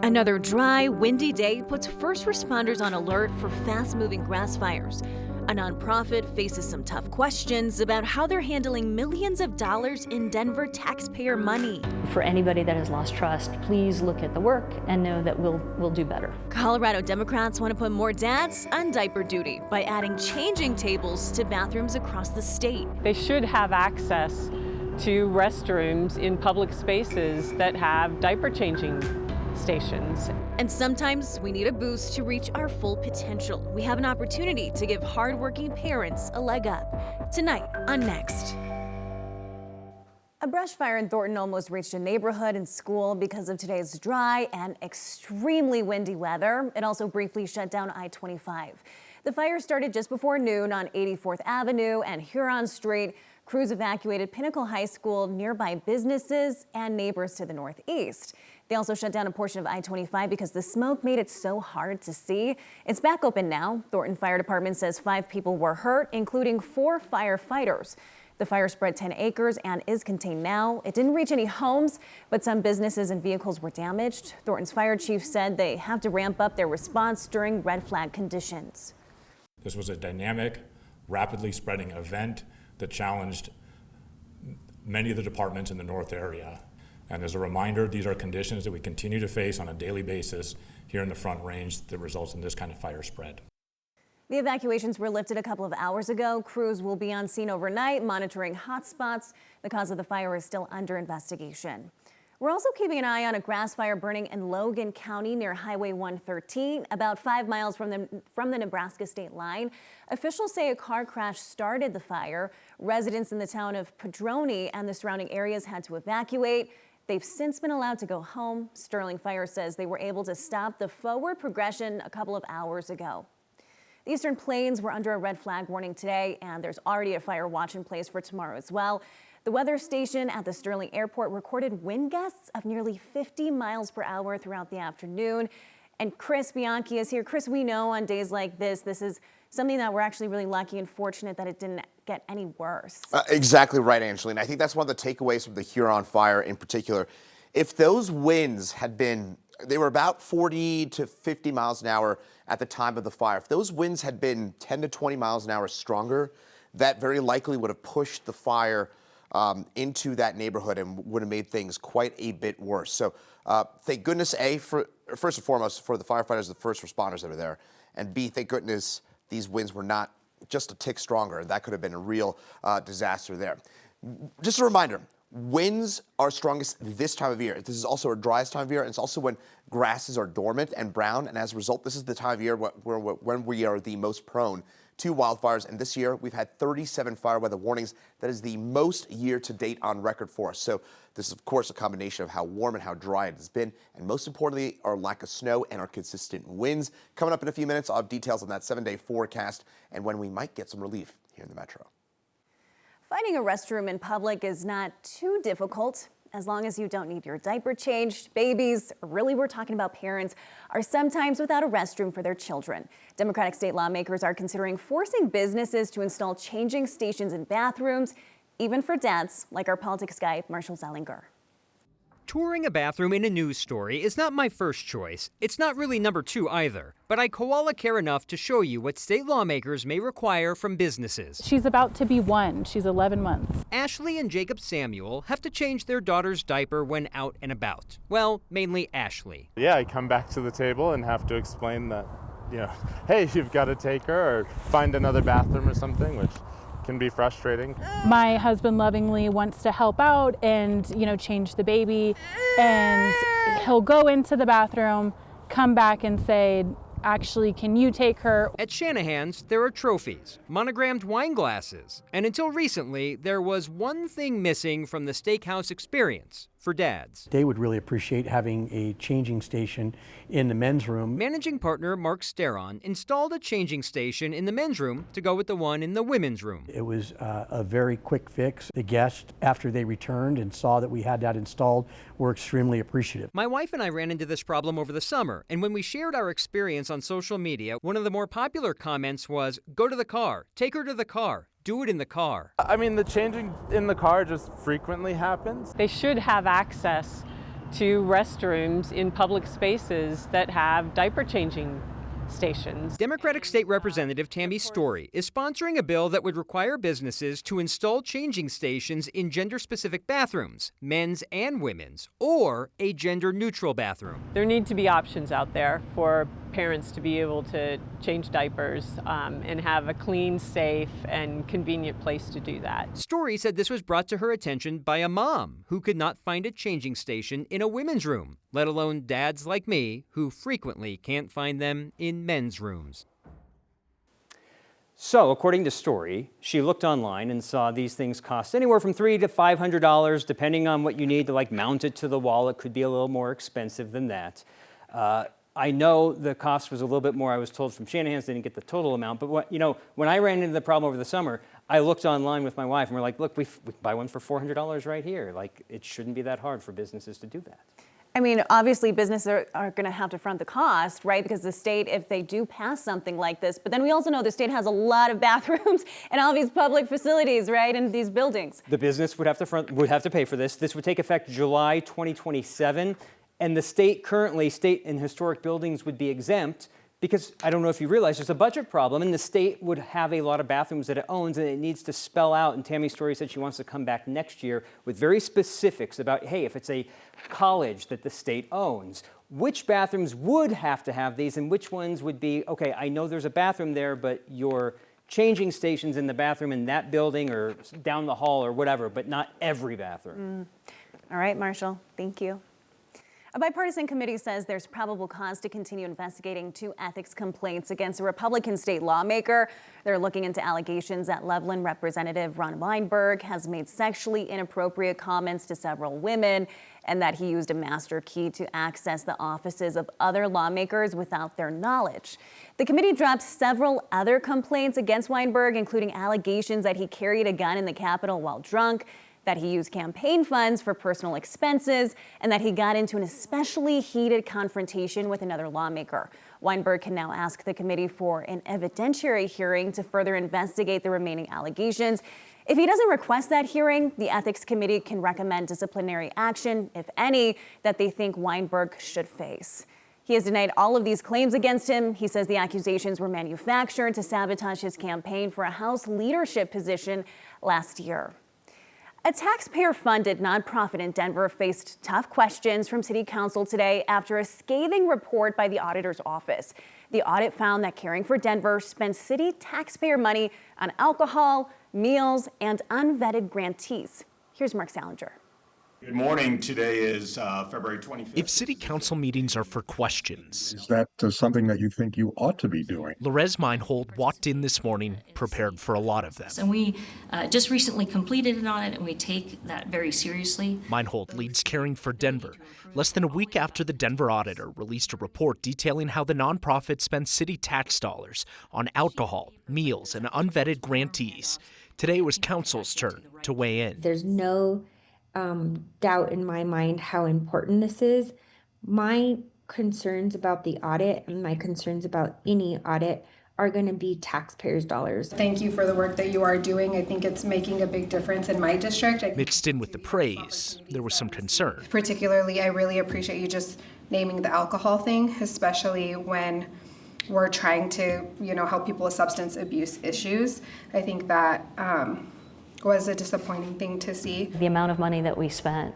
Another dry, windy day puts first responders on alert for fast-moving grass fires. A nonprofit faces some tough questions about how they're handling millions of dollars in Denver taxpayer money. For anybody that has lost trust, please look at the work and know that we'll do better. Colorado Democrats want to put more dads on diaper duty by adding changing tables to bathrooms across the state. They should have access to restrooms in public spaces that have diaper changing stations. And sometimes we need a boost to reach our full potential. We have an opportunity to give hardworking parents a leg up. Tonight on Next. A brush fire in Thornton almost reached a neighborhood and school because of today's dry and extremely windy weather. It also briefly shut down I-25. The fire started just before noon on 84th Avenue and Huron Street. Crews evacuated Pinnacle High School, nearby businesses, and neighbors to the northeast. They also shut down a portion of I-25 because the smoke made it so hard to see. It's back open now. Thornton Fire Department says 5 people were hurt, including 4 firefighters. The fire spread 10 acres and is contained now. It didn't reach any homes, but some businesses and vehicles were damaged. Thornton's fire chief said they have to ramp up their response during red flag conditions. This was a dynamic, rapidly spreading event that challenged many of the departments in the north area. And as a reminder, these are conditions that we continue to face on a daily basis here in the Front Range that results in this kind of fire spread. The evacuations were lifted a couple of hours ago. Crews will be on scene overnight, monitoring hot spots. The cause of the fire is still under investigation. We're also keeping an eye on a grass fire burning in Logan County near Highway 113, about 5 miles from the Nebraska state line. Officials say a car crash started the fire. Residents in the town of Padrone and the surrounding areas had to evacuate. They've since been allowed to go home. Sterling Fire says they were able to stop the forward progression a couple of hours ago. The Eastern Plains were under a red flag warning today, and there's already a fire watch in place for tomorrow as well. The weather station at the Sterling Airport recorded wind gusts of nearly 50 miles per hour throughout the afternoon. And Chris Bianchi is here. Chris, we know on days like this is something that we're actually really lucky and fortunate that it didn't get any worse. Exactly right, Angeline. I think that's one of the takeaways from the Huron fire in particular. If those winds had been, they were about 40 to 50 miles an hour at the time of the fire. If those winds had been 10 to 20 miles an hour stronger, that very likely would have pushed the fire into that neighborhood and would have made things quite a bit worse. So thank goodness, first and foremost, for the firefighters, the first responders that are there, and B, thank goodness these winds were not just a tick stronger. That could have been a real disaster there. Just a reminder, winds are strongest this time of year. This is also our driest time of year, and it's also when grasses are dormant and brown, and as a result, this is the time of year when we are the most prone to wildfires. And this year, we've had 37 fire weather warnings. That is the most year to date on record for us. So this is, of course, a combination of how warm and how dry it has been, and most importantly, our lack of snow and our consistent winds. Coming up in a few minutes, I'll have details on that 7-day forecast and when we might get some relief here in the metro. Finding a restroom in public is not too difficult as long as you don't need your diaper changed. Babies, really we're talking about parents, are sometimes without a restroom for their children. Democratic state lawmakers are considering forcing businesses to install changing stations in bathrooms, even for dads like our politics guy, Marshall Zellinger. Touring a bathroom in a news story is not my first choice. It's not really number 2 either. But I koala care enough to show you what state lawmakers may require from businesses. She's about to be 1. She's 11 months. Ashley and Jacob Samuel have to change their daughter's diaper when out and about. Well, mainly Ashley. Yeah, I come back to the table and have to explain that, hey, you've got to take her or find another bathroom or something, which can be frustrating. My husband lovingly wants to help out and, change the baby, and he'll go into the bathroom, come back and say, actually, can you take her? At Shanahan's, there are trophies, monogrammed wine glasses, and until recently, there was one thing missing from the steakhouse experience for dads. They would really appreciate having a changing station in the men's room. Managing partner Mark Steron installed a changing station in the men's room to go with the one in the women's room. It was a very quick fix. The guests, after they returned and saw that we had that installed, were extremely appreciative. My wife and I ran into this problem over the summer, and when we shared our experience on social media, one of the more popular comments was, "Go to the car, take her to the car. Do it in the car." I mean, the changing in the car just frequently happens. They should have access to restrooms in public spaces that have diaper changing stations. Democratic State Representative Tammy Story is sponsoring a bill that would require businesses to install changing stations in gender-specific bathrooms, men's and women's, or a gender-neutral bathroom. There need to be options out there for parents to be able to change diapers and have a clean, safe, and convenient place to do that. Story said this was brought to her attention by a mom who could not find a changing station in a women's room, let alone dads like me who frequently can't find them in men's rooms. So, according to Story, she looked online and saw these things cost anywhere from $300 to $500, depending on what you need to mount it to the wall. It could be a little more expensive than that. I know the cost was a little bit more. I was told from Shanahan's, they didn't get the total amount. But when I ran into the problem over the summer, I looked online with my wife and we're like, look, we buy one for $400 right here. It shouldn't be that hard for businesses to do that. I mean, obviously businesses are going to have to front the cost, right? Because the state, if they do pass something like this, but then we also know the state has a lot of bathrooms and all these public facilities, right, in these buildings. The business would have to pay for this. This would take effect July 2027. And the state and historic buildings would be exempt because, I don't know if you realize, there's a budget problem, and the state would have a lot of bathrooms that it owns, and it needs to spell out, and Tammy Story said she wants to come back next year with very specifics about, hey, if it's a college that the state owns, which bathrooms would have to have these, and which ones would be, okay, I know there's a bathroom there, but your changing stations in the bathroom in that building or down the hall or whatever, but not every bathroom. All right, Marshall, thank you. A bipartisan committee says there's probable cause to continue investigating 2 ethics complaints against a Republican state lawmaker. They're looking into allegations that Loveland Representative Ron Weinberg has made sexually inappropriate comments to several women and that he used a master key to access the offices of other lawmakers without their knowledge. The committee dropped several other complaints against Weinberg, including allegations that he carried a gun in the Capitol while drunk, that he used campaign funds for personal expenses, and that he got into an especially heated confrontation with another lawmaker. Weinberg can now ask the committee for an evidentiary hearing to further investigate the remaining allegations. If he doesn't request that hearing, the Ethics Committee can recommend disciplinary action, if any, that they think Weinberg should face. He has denied all of these claims against him. He says the accusations were manufactured to sabotage his campaign for a House leadership position last year. A taxpayer-funded nonprofit in Denver faced tough questions from City Council today after a scathing report by the auditor's office. The audit found that Caring for Denver spends city taxpayer money on alcohol, meals, and unvetted grantees. Here's Mark Salinger. Good morning. Today is February 25th. If city council meetings are for questions, is that something that you think you ought to be doing? Lorez Meinhold walked in this morning prepared for a lot of them. And we just recently completed an audit, and we take that very seriously. Meinhold leads Caring for Denver. Less than a week after the Denver auditor released a report detailing how the nonprofit spends city tax dollars on alcohol, meals, and unvetted grantees. Today was council's turn to weigh in. There's no doubt in my mind how important this is. My concerns about the audit and my concerns about any audit are going to be taxpayers' dollars. Thank you for the work that you are doing. I think it's making a big difference in my district. Mixed in with the praise, there was some concern. Particularly, I really appreciate you just naming the alcohol thing, especially when we're trying to, help people with substance abuse issues. I think that was a disappointing thing to see. The amount of money that we spent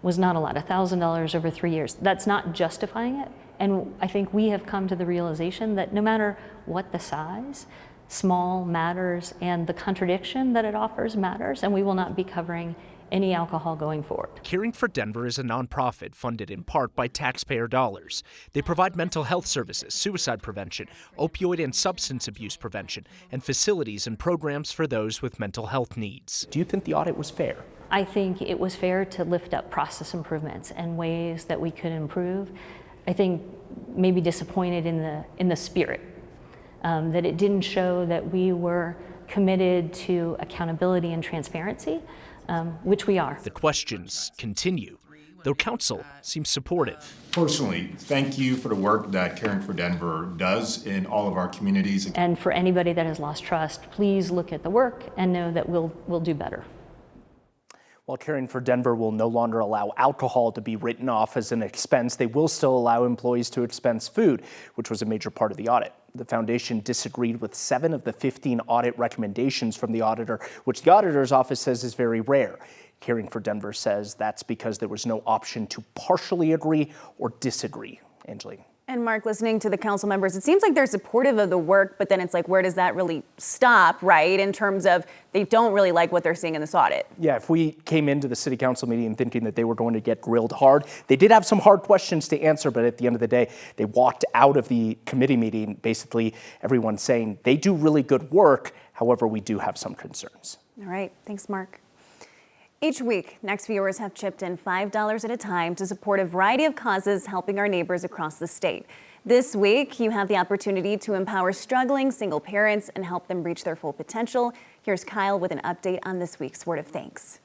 was not a lot, $1,000 over 3 years. That's not justifying it. And I think we have come to the realization that no matter what the size, small matters, and the contradiction that it offers matters, and we will not be covering any alcohol going forward. Caring for Denver is a nonprofit funded in part by taxpayer dollars. They provide mental health services, suicide prevention, opioid and substance abuse prevention, and facilities and programs for those with mental health needs. Do you think the audit was fair? I think it was fair to lift up process improvements and ways that we could improve. I think maybe disappointed in the spirit, that it didn't show that we were committed to accountability and transparency, which we are. The questions continue, though council seems supportive. Personally, thank you for the work that Caring for Denver does in all of our communities. And for anybody that has lost trust, please look at the work and know that we'll do better. While Caring for Denver will no longer allow alcohol to be written off as an expense, they will still allow employees to expense food, which was a major part of the audit. The foundation disagreed with 7 of the 15 audit recommendations from the auditor, which the auditor's office says is very rare. Caring for Denver says that's because there was no option to partially agree or disagree. Angeline. And Mark, listening to the council members, it seems like they're supportive of the work, but then it's like, where does that really stop, right? In terms of they don't really like what they're seeing in this audit. Yeah, if we came into the city council meeting thinking that they were going to get grilled hard, they did have some hard questions to answer, but at the end of the day, they walked out of the committee meeting, basically everyone saying they do really good work. However, we do have some concerns. All right, thanks, Mark. Each week, Next viewers have chipped in $5 at a time to support a variety of causes helping our neighbors across the state. This week, you have the opportunity to empower struggling single parents and help them reach their full potential. Here's Kyle with an update on this week's Word of Thanks.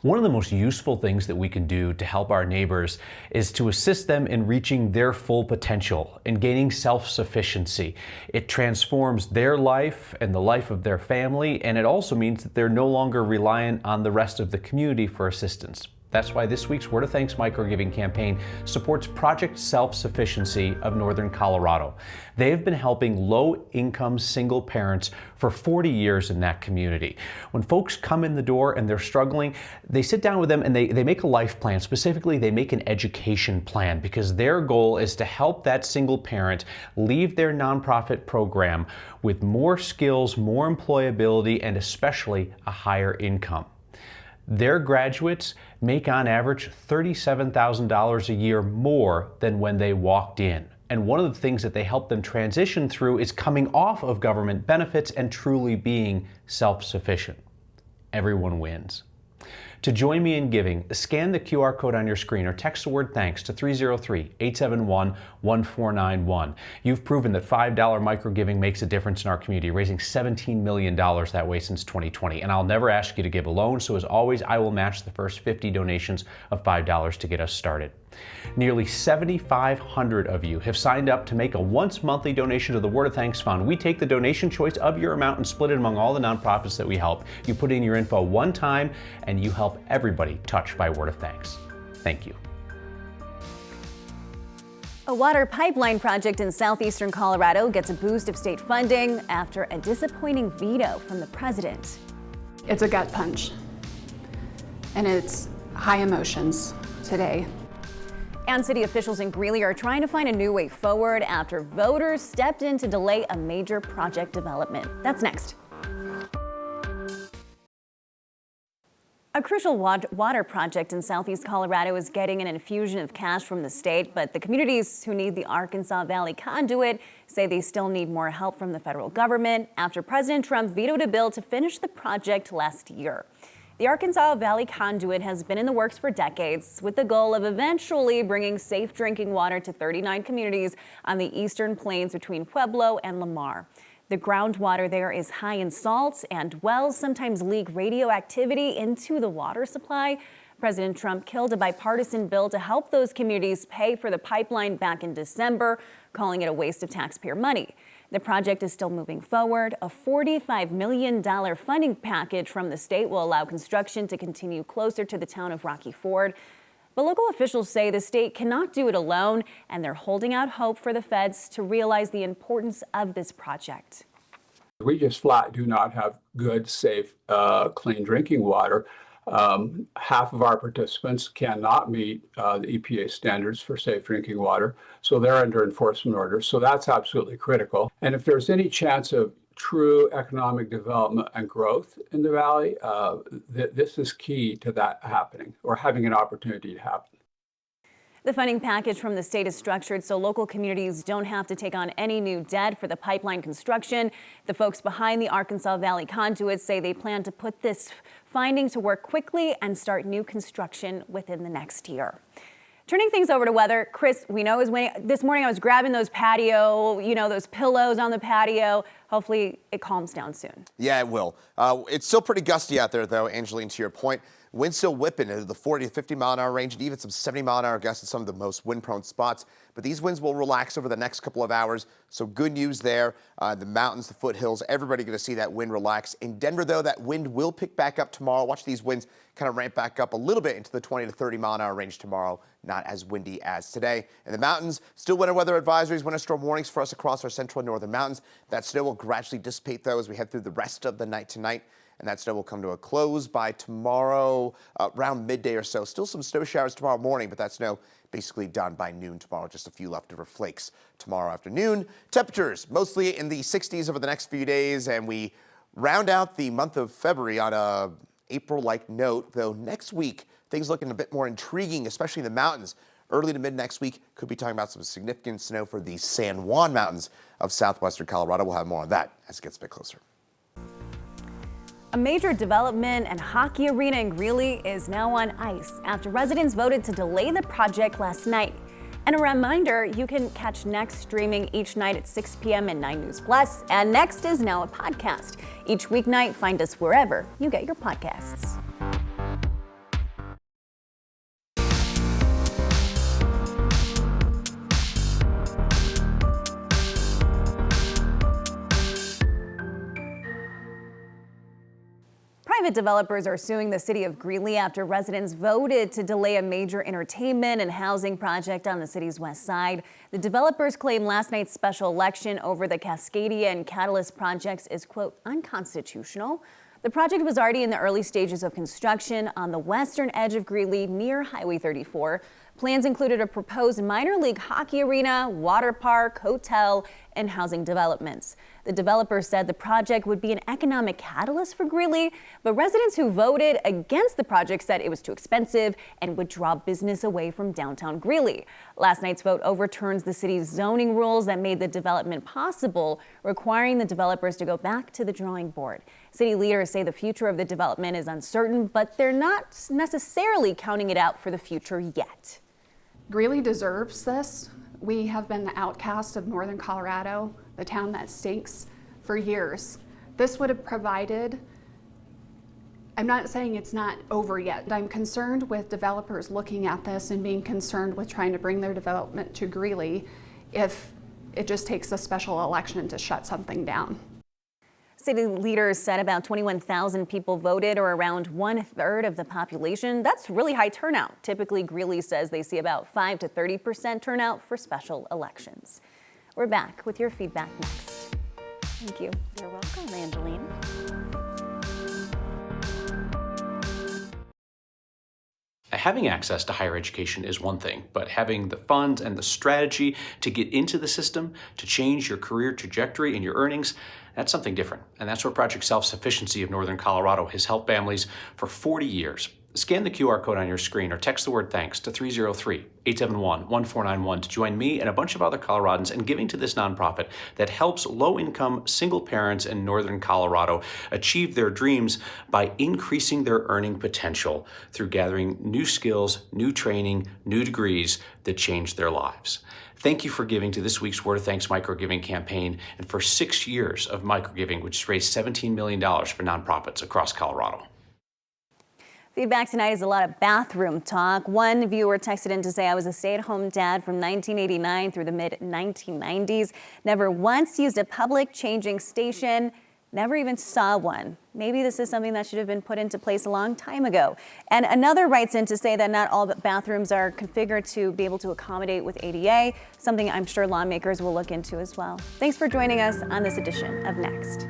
One of the most useful things that we can do to help our neighbors is to assist them in reaching their full potential and gaining self-sufficiency. It transforms their life and the life of their family, and it also means that they're no longer reliant on the rest of the community for assistance. That's why this week's Word of Thanks microgiving campaign supports Project Self-Sufficiency of Northern Colorado. They have been helping low-income single parents for 40 years in that community. When folks come in the door and they're struggling, they sit down with them and they make a life plan. Specifically, they make an education plan because their goal is to help that single parent leave their nonprofit program with more skills, more employability, and especially a higher income. Their graduates make on average $37,000 a year more than when they walked in. And one of the things that they help them transition through is coming off of government benefits and truly being self-sufficient. Everyone wins. To join me in giving, scan the QR code on your screen or text the word THANKS to 303-871-1491. You've proven that $5 microgiving makes a difference in our community, raising $17 million that way since 2020. And I'll never ask you to give alone, so as always, I will match the first 50 donations of $5 to get us started. Nearly 7,500 of you have signed up to make a once monthly donation to the Word of Thanks Fund. We take the donation choice of your amount and split it among all the nonprofits that we help. You put in your info one time and you help everybody touched by Word of Thanks. Thank you. A water pipeline project in southeastern Colorado gets a boost of state funding after a disappointing veto from the president. It's a gut punch, and it's high emotions today. And city officials in Greeley are trying to find a new way forward after voters stepped in to delay a major project development. That's next. A crucial water project in southeast Colorado is getting an infusion of cash from the state, but the communities who need the Arkansas Valley conduit say they still need more help from the federal government after President Trump vetoed a bill to finish the project last year. The Arkansas Valley conduit has been in the works for decades with the goal of eventually bringing safe drinking water to 39 communities on the eastern plains between Pueblo and Lamar. The groundwater there is high in salt, and wells sometimes leak radioactivity into the water supply. President Trump killed a bipartisan bill to help those communities pay for the pipeline back in December, calling it a waste of taxpayer money. The project is still moving forward. A $45 million funding package from the state will allow construction to continue closer to the town of Rocky Ford. But local officials say the state cannot do it alone, and they're holding out hope for the feds to realize the importance of this project. We just flat do not have good, safe, clean drinking water. Half of our participants cannot meet the EPA standards for safe drinking water, so they're under enforcement orders. So that's absolutely critical. And if there's any chance of true economic development and growth in the valley, this is key to that happening or having an opportunity to happen. The funding package from the state is structured so local communities don't have to take on any new debt for the pipeline construction. The folks behind the Arkansas Valley conduit say they plan to put this finding to work quickly and start new construction within the next year. Turning things over to weather, Chris, we know this morning I was grabbing those patio, those pillows on the patio, Hopefully it calms down soon. Yeah, it will. It's still pretty gusty out there, though, Angeline, to your point. Winds still whipping into the 40 to 50 mile an hour range and even some 70 mile an hour gusts in some of the most wind prone spots. But these winds will relax over the next couple of hours. So good news there. The mountains, the foothills, everybody going to see that wind relax. In Denver, though, that wind will pick back up tomorrow. Watch these winds kind of ramp back up a little bit into the 20 to 30 mile an hour range tomorrow. Not as windy as today. In the mountains, still winter weather advisories, winter storm warnings for us across our central and northern mountains. That snow will gradually dissipate, though, as we head through the rest of the night tonight. And that snow will come to a close by tomorrow around midday or so. Still some snow showers tomorrow morning, but that snow basically done by noon tomorrow. Just a few leftover flakes tomorrow afternoon. Temperatures mostly in the 60s over the next few days, and we round out the month of February on a April-like note, though next week things looking a bit more intriguing, especially in the mountains. Early to mid next week, could be talking about some significant snow for the San Juan Mountains of southwestern Colorado. We'll have more on that as it gets a bit closer. A major development and hockey arena in Greeley is now on ice after residents voted to delay the project last night. And a reminder, you can catch Next streaming each night at 6 p.m. and 9 News Plus. And Next is now a podcast. Each weeknight, find us wherever you get your podcasts. Private developers are suing the city of Greeley after residents voted to delay a major entertainment and housing project on the city's west side. The developers claim last night's special election over the Cascadia and Catalyst projects is, quote, unconstitutional. The project was already in the early stages of construction on the western edge of Greeley near Highway 34. Plans included a proposed minor league hockey arena, water park, hotel, and housing developments. The developer said the project would be an economic catalyst for Greeley, but residents who voted against the project said it was too expensive and would draw business away from downtown Greeley. Last night's vote overturns the city's zoning rules that made the development possible, requiring the developers to go back to the drawing board. City leaders say the future of the development is uncertain, but they're not necessarily counting it out for the future yet. Greeley deserves this. We have been the outcast of northern Colorado, the town that stinks, for years. This would have provided, I'm not saying it's not over yet. I'm concerned with developers looking at this and being concerned with trying to bring their development to Greeley if it just takes a special election to shut something down. City leaders said about 21,000 people voted, or around 1/3 of the population. That's really high turnout. Typically, Greeley says they see about 5 to 30% turnout for special elections. We're back with your feedback next. Thank you. You're welcome, Angeline. Having access to higher education is one thing, but having the funds and the strategy to get into the system, to change your career trajectory and your earnings, that's something different. And that's where Project Self-Sufficiency of Northern Colorado has helped families for 40 years. Scan the QR code on your screen or text the word thanks to 303-871-1491 to join me and a bunch of other Coloradans in giving to this nonprofit that helps low-income single parents in Northern Colorado achieve their dreams by increasing their earning potential through gathering new skills, new training, new degrees that change their lives. Thank you for giving to this week's Word of Thanks microgiving campaign and for 6 years of microgiving, which has raised $17 million for nonprofits across Colorado. Feedback tonight is a lot of bathroom talk. One viewer texted in to say, I was a stay-at-home dad from 1989 through the mid-1990s. Never once used a public changing station. Never even saw one. Maybe this is something that should have been put into place a long time ago. And another writes in to say that not all bathrooms are configured to be able to accommodate with ADA, something I'm sure lawmakers will look into as well. Thanks for joining us on this edition of Next.